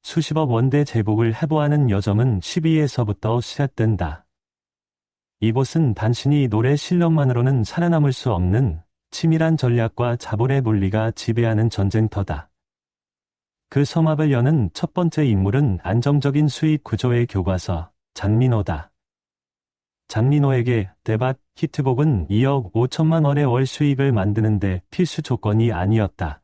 수십억 원대 제복을 해보하는 여점은 12에서부터 시작된다. 이곳은 단순히 노래 실력만으로는 살아남을 수 없는 치밀한 전략과 자본의 논리가 지배하는 전쟁터다. 그 섬합을 여는 첫 번째 인물은 안정적인 수익 구조의 교과서, 장민호다. 장민호에게 대박 히트곡은 2억 5천만 원의 월 수익을 만드는데 필수 조건이 아니었다.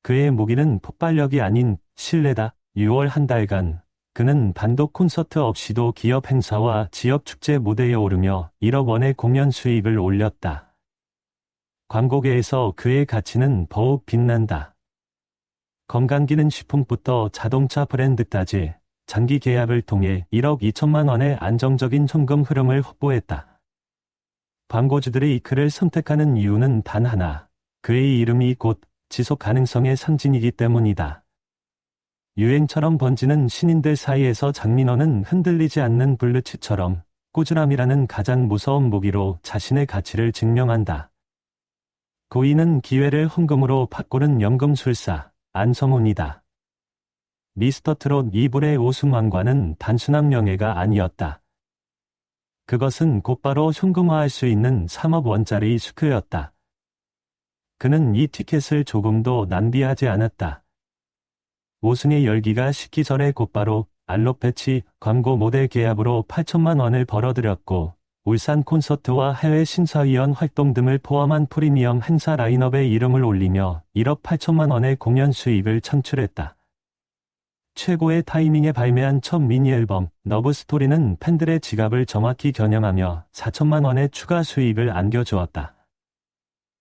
그의 무기는 폭발력이 아닌 신뢰다. 6월 한 달간 그는 단독 콘서트 없이도 기업 행사와 지역 축제 무대에 오르며 1억 원의 공연 수익을 올렸다. 광고계에서 그의 가치는 더욱 빛난다. 건강기능식품부터 자동차 브랜드까지 장기 계약을 통해 1억 2천만 원의 안정적인 현금 흐름을 확보했다. 광고주들이 그를 선택하는 이유는 단 하나, 그의 이름이 곧 지속 가능성의 상징이기 때문이다. 유행처럼 번지는 신인들 사이에서 장민호는 흔들리지 않는 블루칩처럼 꾸준함이라는 가장 무서운 무기로 자신의 가치를 증명한다. 고인은 기회를 헌금으로 바꾸는 연금술사, 안성훈이다. 미스터트롯 2불의 우승왕과는 단순한 명예가 아니었다. 그것은 곧바로 현금화할 수 있는 3억 원짜리 스크였다. 그는 이 티켓을 조금도 낭비하지 않았다. 우승의 열기가 식기 전에 곧바로 알로패치 광고 모델 계약으로 8천만 원을 벌어들였고 울산 콘서트와 해외 심사위원 활동 등을 포함한 프리미엄 행사 라인업에 이름을 올리며 1억 8천만 원의 공연 수익을 창출했다. 최고의 타이밍에 발매한 첫 미니 앨범 러브스토리는 팬들의 지갑을 정확히 겨냥하며 4천만 원의 추가 수익을 안겨주었다.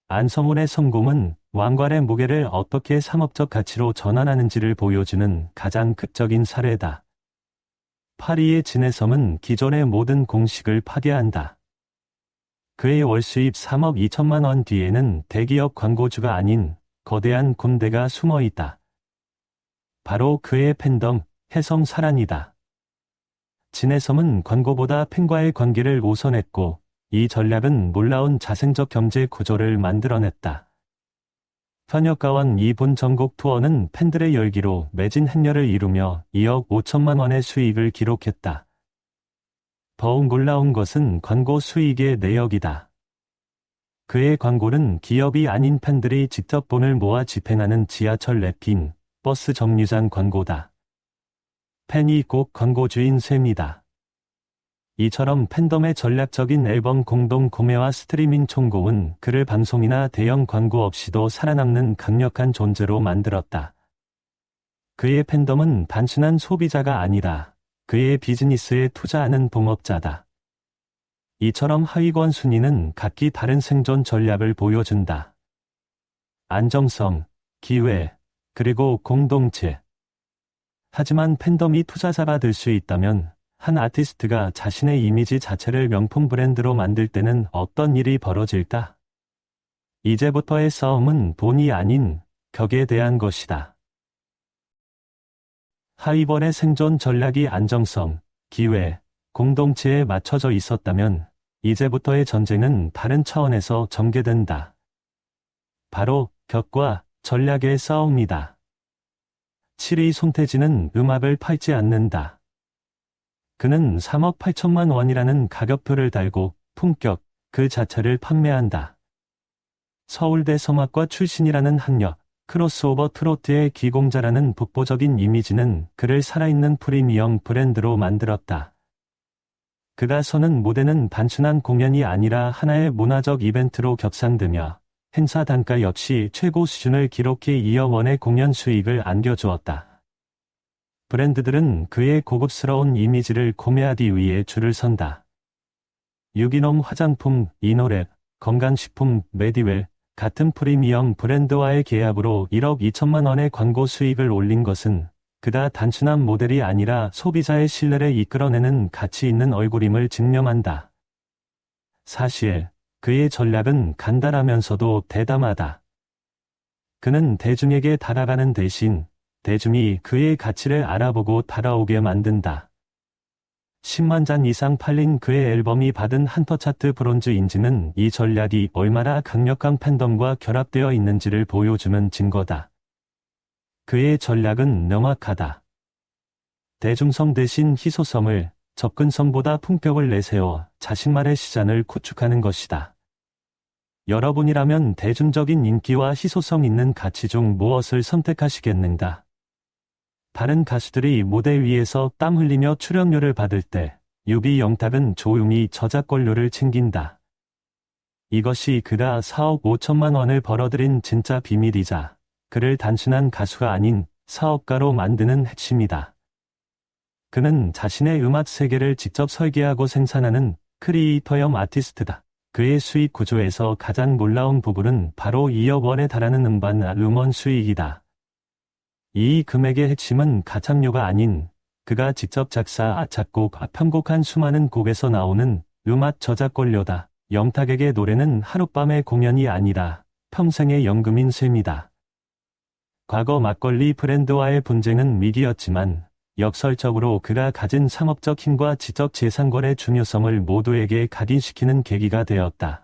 안성훈의 성공은 왕관의 무게를 어떻게 상업적 가치로 전환하는지를 보여주는 가장 극적인 사례다. 파리의 진해섬은 기존의 모든 공식을 파괴한다. 그의 월수입 3억 2천만 원 뒤에는 대기업 광고주가 아닌 거대한 군대가 숨어 있다. 바로 그의 팬덤, 해성사란이다. 진해섬은 광고보다 팬과의 관계를 우선했고 이 전략은 놀라운 자생적 경제 구조를 만들어냈다. 현역가왕 2분 전국 투어는 팬들의 열기로 매진 행렬을 이루며 2억 5천만 원의 수익을 기록했다. 더욱 놀라운 것은 광고 수익의 내역이다. 그의 광고는 기업이 아닌 팬들이 직접 돈을 모아 집행하는 지하철 랩핑, 버스 정류장 광고다. 팬이 꼭 광고주인 셈이다. 이처럼 팬덤의 전략적인 앨범 공동 구매와 스트리밍 총공은 그를 방송이나 대형 광고 없이도 살아남는 강력한 존재로 만들었다. 그의 팬덤은 단순한 소비자가 아니라 그의 비즈니스에 투자하는 동업자다. 이처럼 하위권 순위는 각기 다른 생존 전략을 보여준다. 안정성, 기회, 그리고 공동체. 하지만 팬덤이 투자자가 될 수 있다면 한 아티스트가 자신의 이미지 자체를 명품 브랜드로 만들 때는 어떤 일이 벌어질까? 이제부터의 싸움은 돈이 아닌 격에 대한 것이다. 하위권의 생존 전략이 안정성, 기회, 공동체에 맞춰져 있었다면 이제부터의 전쟁은 다른 차원에서 전개된다. 바로 격과 전략의 싸움이다. 7위 손태진은 음악을 팔지 않는다. 그는 3억 8천만 원이라는 가격표를 달고 품격 그 자체를 판매한다. 서울대 성악과 출신이라는 학력, 크로스오버 트로트의 기공자라는 독보적인 이미지는 그를 살아있는 프리미엄 브랜드로 만들었다. 그가 서는 무대는 단순한 공연이 아니라 하나의 문화적 이벤트로 격상되며 행사 단가 역시 최고 수준을 기록해 2억 원의 공연 수익을 안겨주었다. 브랜드들은 그의 고급스러운 이미지를 구매하기 위해 줄을 선다. 유기농 화장품, 이노랩, 건강식품, 메디웰 같은 프리미엄 브랜드와의 계약으로 1억 2천만 원의 광고 수익을 올린 것은 그가 단순한 모델이 아니라 소비자의 신뢰를 이끌어내는 가치 있는 얼굴임을 증명한다. 사실 그의 전략은 간단하면서도 대담하다. 그는 대중에게 다가가는 대신 대중이 그의 가치를 알아보고 따라오게 만든다. 10만 잔 이상 팔린 그의 앨범이 받은 한터 차트 브론즈 인지는 이 전략이 얼마나 강력한 팬덤과 결합되어 있는지를 보여주는 증거다. 그의 전략은 명확하다. 대중성 대신 희소성을, 접근성보다 품격을 내세워 자신만의 시장을 구축하는 것이다. 여러분이라면 대중적인 인기와 희소성 있는 가치 중 무엇을 선택하시겠는가? 다른 가수들이 무대 위에서 땀 흘리며 출연료를 받을 때 유비 영탁은 조용히 저작권료를 챙긴다. 이것이 그가 4억 5천만 원을 벌어들인 진짜 비밀이자 그를 단순한 가수가 아닌 사업가로 만드는 핵심이다. 그는 자신의 음악 세계를 직접 설계하고 생산하는 크리에이터형 아티스트다. 그의 수익 구조에서 가장 놀라운 부분은 바로 2억 원에 달하는 음원 수익이다. 이 금액의 핵심은 가창료가 아닌 그가 직접 작사, 작곡, 편곡한 수많은 곡에서 나오는 음악 저작권료다. 영탁에게 노래는 하룻밤의 공연이 아니라 평생의 연금인 셈이다. 과거 막걸리 브랜드와의 분쟁은 위기였지만 역설적으로 그가 가진 상업적 힘과 지적 재산권의 중요성을 모두에게 각인시키는 계기가 되었다.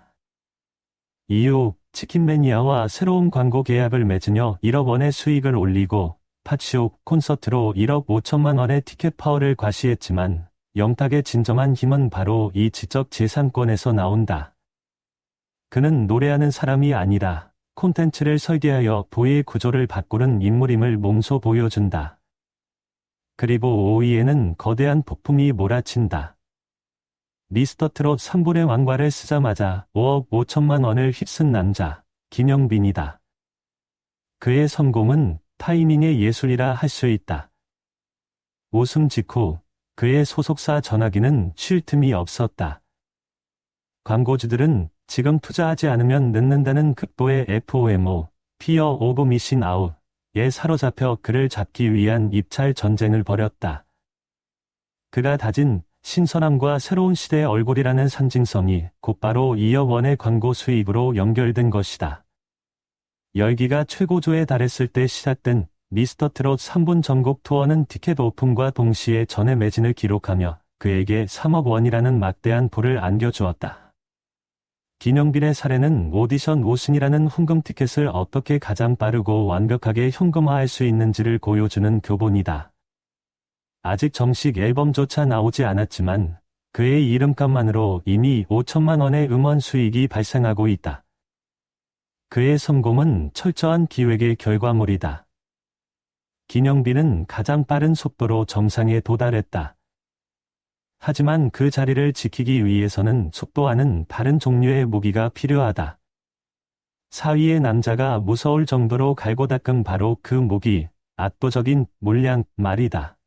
이후 치킨매니아와 새로운 광고 계약을 맺으며 1억 원의 수익을 올리고 팟쇼 콘서트로 1억 5천만 원의 티켓 파워를 과시했지만 영탁의 진정한 힘은 바로 이 지적 재산권에서 나온다. 그는 노래하는 사람이 아니라 콘텐츠를 설계하여 부의 구조를 바꾸는 인물임을 몸소 보여준다. 그리고 5위에는 거대한 폭풍이 몰아친다. 미스터트롯 3분의 왕관을 쓰자마자 5억 5천만 원을 휩쓴 남자, 김영빈이다. 그의 성공은 타이밍의 예술이라 할 수 있다. 우승 직후 그의 소속사 전화기는 쉴 틈이 없었다. 광고주들은 지금 투자하지 않으면 늦는다는 극도의 FOMO, Fear of Missing Out에 사로잡혀 그를 잡기 위한 입찰 전쟁을 벌였다. 그가 다진 신선함과 새로운 시대의 얼굴이라는 상징성이 곧바로 2억 원의 광고 수입으로 연결된 것이다. 열기가 최고조에 달했을 때 시작된 미스터트롯 3분 전국 투어는 티켓 오픈과 동시에 전회 매진을 기록하며 그에게 3억 원이라는 막대한 부를 안겨주었다. 김영빈의 사례는 오디션 우승이라는 황금 티켓을 어떻게 가장 빠르고 완벽하게 현금화할 수 있는지를 보여주는 교본이다. 아직 정식 앨범조차 나오지 않았지만 그의 이름값만으로 이미 5천만 원의 음원 수익이 발생하고 있다. 그의 성공은 철저한 기획의 결과물이다. 김영빈은 가장 빠른 속도로 정상에 도달했다. 하지만 그 자리를 지키기 위해서는 속도와는 다른 종류의 무기가 필요하다. 4위의 남자가 무서울 정도로 갈고 닦은 바로 그 무기, 압도적인 물량, 말이다.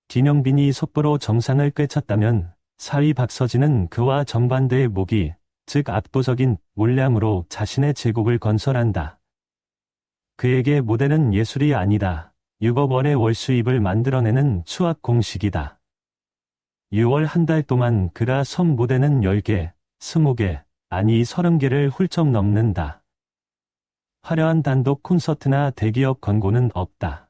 김영빈이 속도로 정상을 꿰찼다면 4위 박서진은 그와 정반대의 무기, 즉 압도적인 물량으로 자신의 제국을 건설한다. 그에게 무대는 예술이 아니다. 6억 원의 월 수입을 만들어내는 수학 공식이다. 6월 한 달 동안 그가 선 무대는 10개, 20개, 아니 30개를 훌쩍 넘는다. 화려한 단독 콘서트나 대기업 광고는 없다.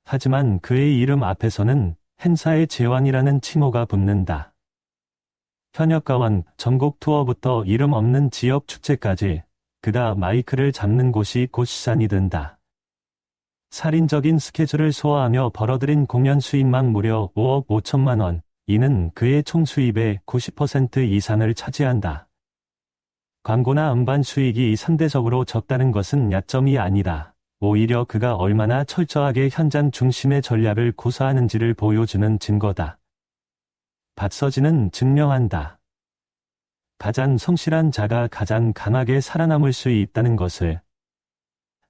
하지만 그의 이름 앞에서는 행사의 제왕이라는 칭호가 붙는다. 현역가왕, 전국 투어부터 이름 없는 지역 축제까지 그가 마이크를 잡는 곳이 곧 시산이 된다. 살인적인 스케줄을 소화하며 벌어들인 공연 수입만 무려 5억 5천만 원, 이는 그의 총 수입의 90% 이상을 차지한다. 광고나 음반 수익이 상대적으로 적다는 것은 약점이 아니라 오히려 그가 얼마나 철저하게 현장 중심의 전략을 구사하는지를 보여주는 증거다. 박서진은 증명한다. 가장 성실한 자가 가장 강하게 살아남을 수 있다는 것을.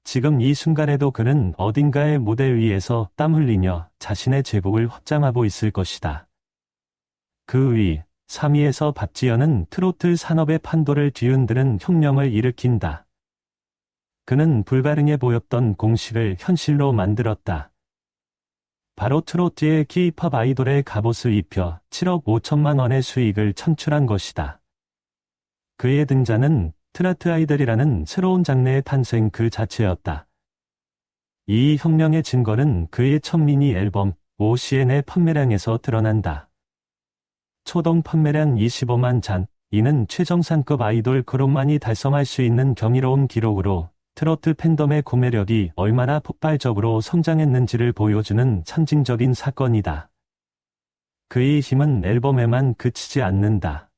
지금 이 순간에도 그는 어딘가의 무대 위에서 땀 흘리며 자신의 제복을 확장하고 있을 것이다. 그 위, 3위에서 박지현은 트로트 산업의 판도를 뒤흔드는 혁명을 일으킨다. 그는 불가능해 보였던 공식을 현실로 만들었다. 바로 트로트의 K-팝 아이돌의 갑옷을 입혀 7억 5천만 원의 수익을 창출한 것이다. 그의 등장은 트로트 아이돌이라는 새로운 장르의 탄생 그 자체였다. 이 혁명의 증거는 그의 첫 미니 앨범 OCN의 판매량에서 드러난다. 초동 판매량 25만 잔, 이는 최정상급 아이돌 그룹만이 달성할 수 있는 경이로운 기록으로 트로트 팬덤의 구매력이 얼마나 폭발적으로 성장했는지를 보여주는 상징적인 사건이다. 그의 힘은 앨범에만 그치지 않는다.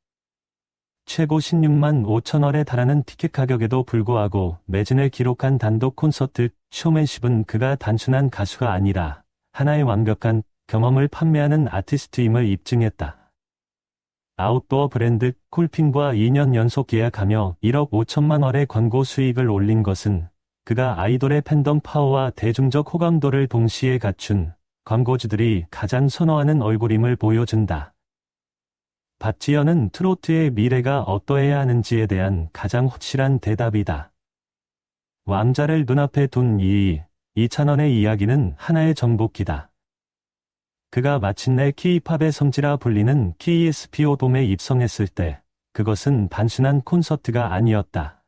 최고 16만 5천원에 달하는 티켓 가격에도 불구하고 매진을 기록한 단독 콘서트 쇼맨십은 그가 단순한 가수가 아니라 하나의 완벽한 경험을 판매하는 아티스트임을 입증했다. 아웃도어 브랜드 콜핑과 2년 연속 계약하며 1억 5천만 원의 광고 수익을 올린 것은 그가 아이돌의 팬덤 파워와 대중적 호감도를 동시에 갖춘 광고주들이 가장 선호하는 얼굴임을 보여준다. 박지현은 트로트의 미래가 어떠해야 하는지에 대한 가장 확실한 대답이다. 왕자를 눈앞에 둔 이찬원의 이야기는 하나의 정복기다. 그가 마침내 K-팝의 성지라 불리는 KSPO 돔에 입성했을 때 그것은 단순한 콘서트가 아니었다.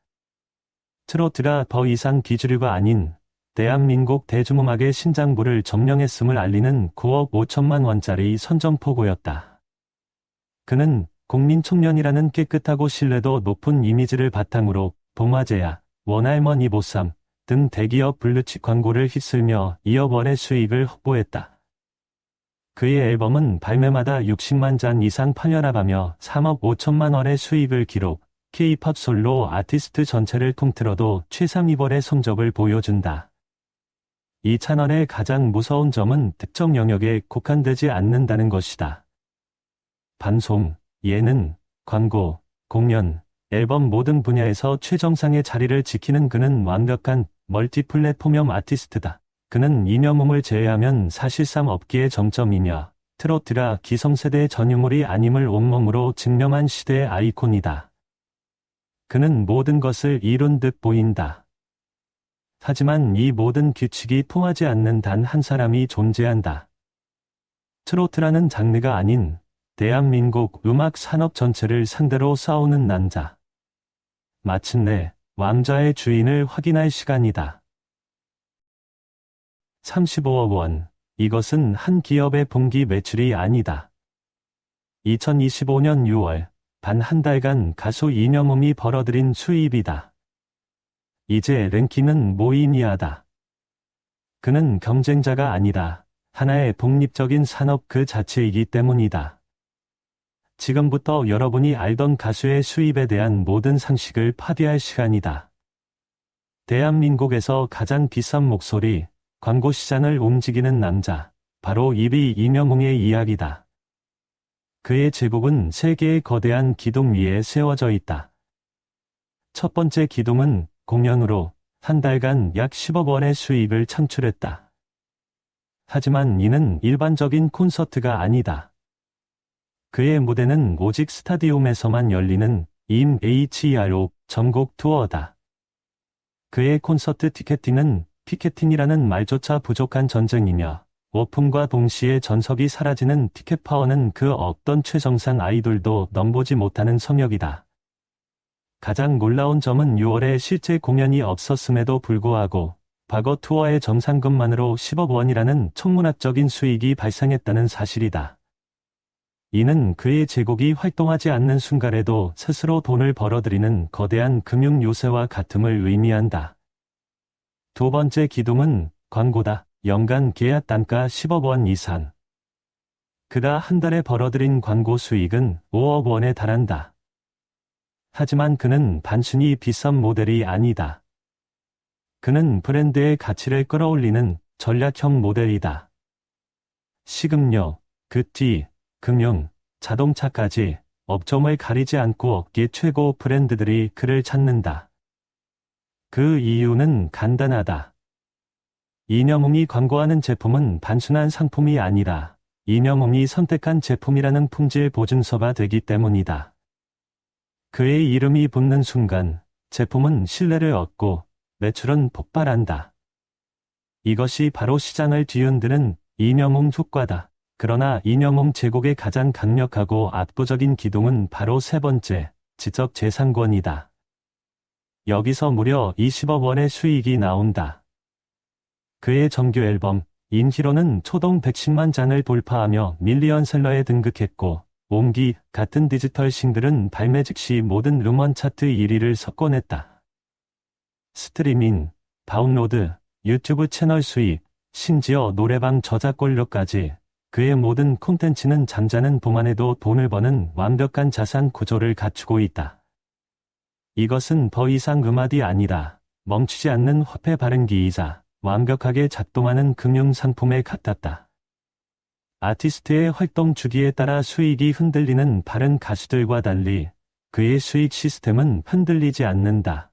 트로트가 더 이상 기주류가 아닌 대한민국 대중음악의 심장부를 점령했음을 알리는 9억 5천만 원짜리 선전포고였다. 그는 국민 청년이라는 깨끗하고 신뢰도 높은 이미지를 바탕으로 봉화제야, 원할머니 보쌈 등 대기업 블루칩 광고를 휩쓸며 2억 원의 수익을 확보했다. 그의 앨범은 발매마다 60만 잔 이상 팔려나가며 3억 5천만 원의 수익을 기록, K-팝 솔로 아티스트 전체를 통틀어도 최상위벌의 성적을 보여준다. 이찬원의 가장 무서운 점은 특정 영역에 국한되지 않는다는 것이다. 방송, 예능, 광고, 공연, 앨범 모든 분야에서 최정상의 자리를 지키는 그는 완벽한 멀티플랫폼형 아티스트다. 그는 이명웅을 제외하면 사실상 업계의 정점이며 트로트가 기성세대의 전유물이 아님을 온몸으로 증명한 시대의 아이콘이다. 그는 모든 것을 이룬 듯 보인다. 하지만 이 모든 규칙이 통하지 않는 단 한 사람이 존재한다. 트로트라는 장르가 아닌 대한민국 음악 산업 전체를 상대로 싸우는 남자. 마침내 왕좌의 주인을 확인할 시간이다. 35억 원. 이것은 한 기업의 분기 매출이 아니다. 2025년 6월, 단 한 달간 가수 이명웅이 벌어들인 수입이다. 이제 랭킹은 무의미하다. 그는 경쟁자가 아니라 하나의 독립적인 산업 그 자체이기 때문이다. 지금부터 여러분이 알던 가수의 수입에 대한 모든 상식을 파괴할 시간이다. 대한민국에서 가장 비싼 목소리, 광고 시장을 움직이는 남자, 바로 이명웅의 이야기다. 그의 제국은 세 개의 거대한 기둥 위에 세워져 있다. 첫 번째 기둥은 공연으로 한 달간 약 10억 원의 수익을 창출했다. 하지만 이는 일반적인 콘서트가 아니다. 그의 무대는 오직 스타디움에서만 열리는 HERO 전국 투어다. 그의 콘서트 티켓팅은 피켓팅이라는 말조차 부족한 전쟁이며 오픈과 동시에 전석이 사라지는 티켓 파워는 그 어떤 최정상 아이돌도 넘보지 못하는 성역이다. 가장 놀라운 점은 6월에 실제 공연이 없었음에도 불구하고 과거 투어의 정상금만으로 10억 원이라는 천문학적인 수익이 발생했다는 사실이다. 이는 그의 제국이 활동하지 않는 순간에도 스스로 돈을 벌어들이는 거대한 금융 요새와 같음을 의미한다. 두 번째 기둥은 광고다. 연간 계약 단가 10억 원 이상. 그가 한 달에 벌어들인 광고 수익은 5억 원에 달한다. 하지만 그는 단순히 비싼 모델이 아니다. 그는 브랜드의 가치를 끌어올리는 전략형 모델이다. 식음료, 뷰티, 금융, 자동차까지 업종을 가리지 않고 업계 최고 브랜드들이 그를 찾는다. 그 이유는 간단하다. 이명웅이 광고하는 제품은 단순한 상품이 아니라 이명웅이 선택한 제품이라는 품질 보증서가 되기 때문이다. 그의 이름이 붙는 순간 제품은 신뢰를 얻고 매출은 폭발한다. 이것이 바로 시장을 뒤흔드는 이명웅 효과다. 그러나 이명웅 제국의 가장 강력하고 압도적인 기둥은 바로 세 번째, 지적 재산권이다. 여기서 무려 20억 원의 수익이 나온다. 그의 정규 앨범 인히로는 초동 110만 장을 돌파하며 밀리언셀러에 등극했고 옹기 같은 디지털 싱글은 발매 즉시 모든 음원 차트 1위를 석권했다. 스트리밍, 다운로드, 유튜브 채널 수입, 심지어 노래방 저작권료까지 그의 모든 콘텐츠는 잠자는 동안에도 돈을 버는 완벽한 자산 구조를 갖추고 있다. 이것은 더 이상 음악이 아니라 멈추지 않는 화폐 발행기이자 완벽하게 작동하는 금융상품에 같았다. 아티스트의 활동 주기에 따라 수익이 흔들리는 다른 가수들과 달리 그의 수익 시스템은 흔들리지 않는다.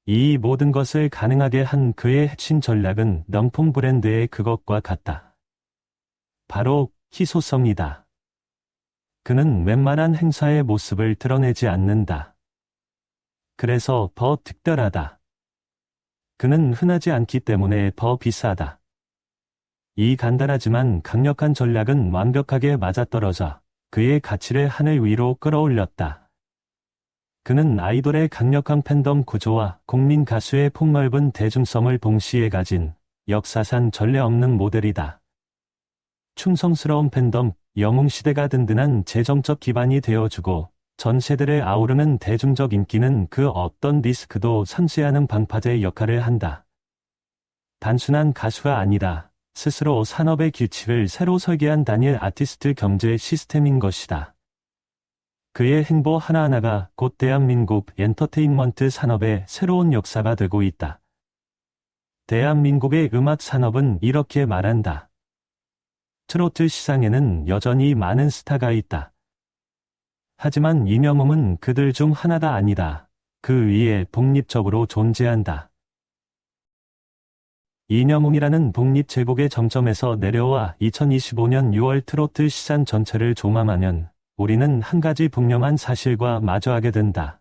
이 모든 것을 가능하게 한 그의 핵심 전략은 명품 브랜드의 그것과 같다. 바로 희소성이다. 그는 웬만한 행사의 모습을 드러내지 않는다. 그래서 더 특별하다. 그는 흔하지 않기 때문에 더 비싸다. 이 간단하지만 강력한 전략은 완벽하게 맞아떨어져 그의 가치를 하늘 위로 끌어올렸다. 그는 아이돌의 강력한 팬덤 구조와 국민 가수의 폭넓은 대중성을 동시에 가진 역사상 전례 없는 모델이다. 충성스러운 팬덤, 영웅시대가 든든한 재정적 기반이 되어주고 전 세대를 아우르는 대중적 인기는 그 어떤 리스크도 상쇄하는 방파제 역할을 한다. 단순한 가수가 아니라 스스로 산업의 규칙을 새로 설계한 단일 아티스트 경제 시스템인 것이다. 그의 행보 하나하나가 곧 대한민국 엔터테인먼트 산업의 새로운 역사가 되고 있다. 대한민국의 음악 산업은 이렇게 말한다. 트로트 시장에는 여전히 많은 스타가 있다. 하지만 이명웅은 그들 중 하나가 아니다. 그 위에 독립적으로 존재한다. 이명웅이라는 독립 제국의 정점에서 내려와 2025년 6월 트로트 시장 전체를 종합하면 우리는 한 가지 분명한 사실과 마주하게 된다.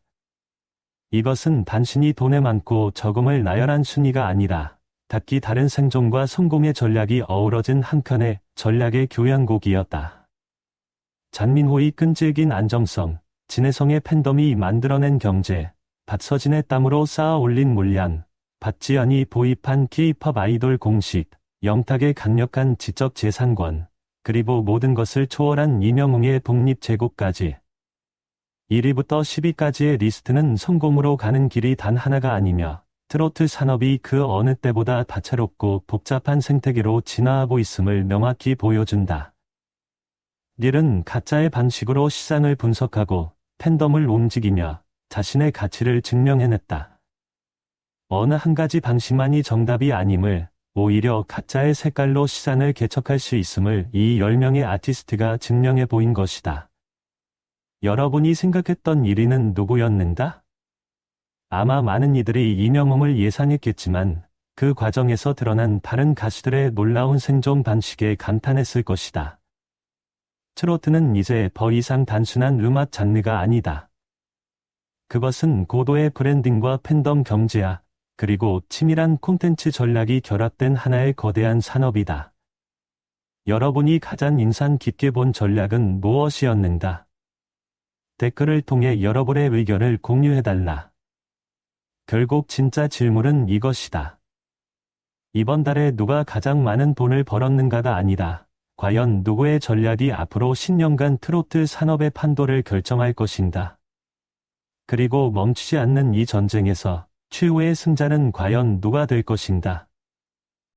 이것은 단순히 돈에 많고 적음을 나열한 순위가 아니라 각기 다른 생존과 성공의 전략이 어우러진 한편의 전략의 교향곡이었다. 장민호의 끈질긴 안정성, 진혜성의 팬덤이 만들어낸 경제, 박서진의 땀으로 쌓아 올린 물량, 박지현이 도입한 K-팝 아이돌 공식, 영탁의 강력한 지적 재산권, 그리고 모든 것을 초월한 이명웅의 독립 제국까지. 1위부터 10위까지의 리스트는 성공으로 가는 길이 단 하나가 아니며 트로트 산업이 그 어느 때보다 다채롭고 복잡한 생태계로 진화하고 있음을 명확히 보여준다. 닐은 가짜의 방식으로 시장을 분석하고 팬덤을 움직이며 자신의 가치를 증명해냈다. 어느 한 가지 방식만이 정답이 아님을, 오히려 가짜의 색깔로 시장을 개척할 수 있음을 이 10명의 아티스트가 증명해 보인 것이다. 여러분이 생각했던 1위는 누구였는가? 아마 많은 이들이 이명웅을 예상했겠지만 그 과정에서 드러난 다른 가수들의 놀라운 생존 방식에 감탄했을 것이다. 트로트는 이제 더 이상 단순한 음악 장르가 아니다. 그것은 고도의 브랜딩과 팬덤 경제화, 그리고 치밀한 콘텐츠 전략이 결합된 하나의 거대한 산업이다. 여러분이 가장 인상 깊게 본 전략은 무엇이었는가? 댓글을 통해 여러분의 의견을 공유해달라. 결국 진짜 질문은 이것이다. 이번 달에 누가 가장 많은 돈을 벌었는가가 아니다. 과연 누구의 전략이 앞으로 10년간 트로트 산업의 판도를 결정할 것인가? 그리고 멈추지 않는 이 전쟁에서 최후의 승자는 과연 누가 될 것인가?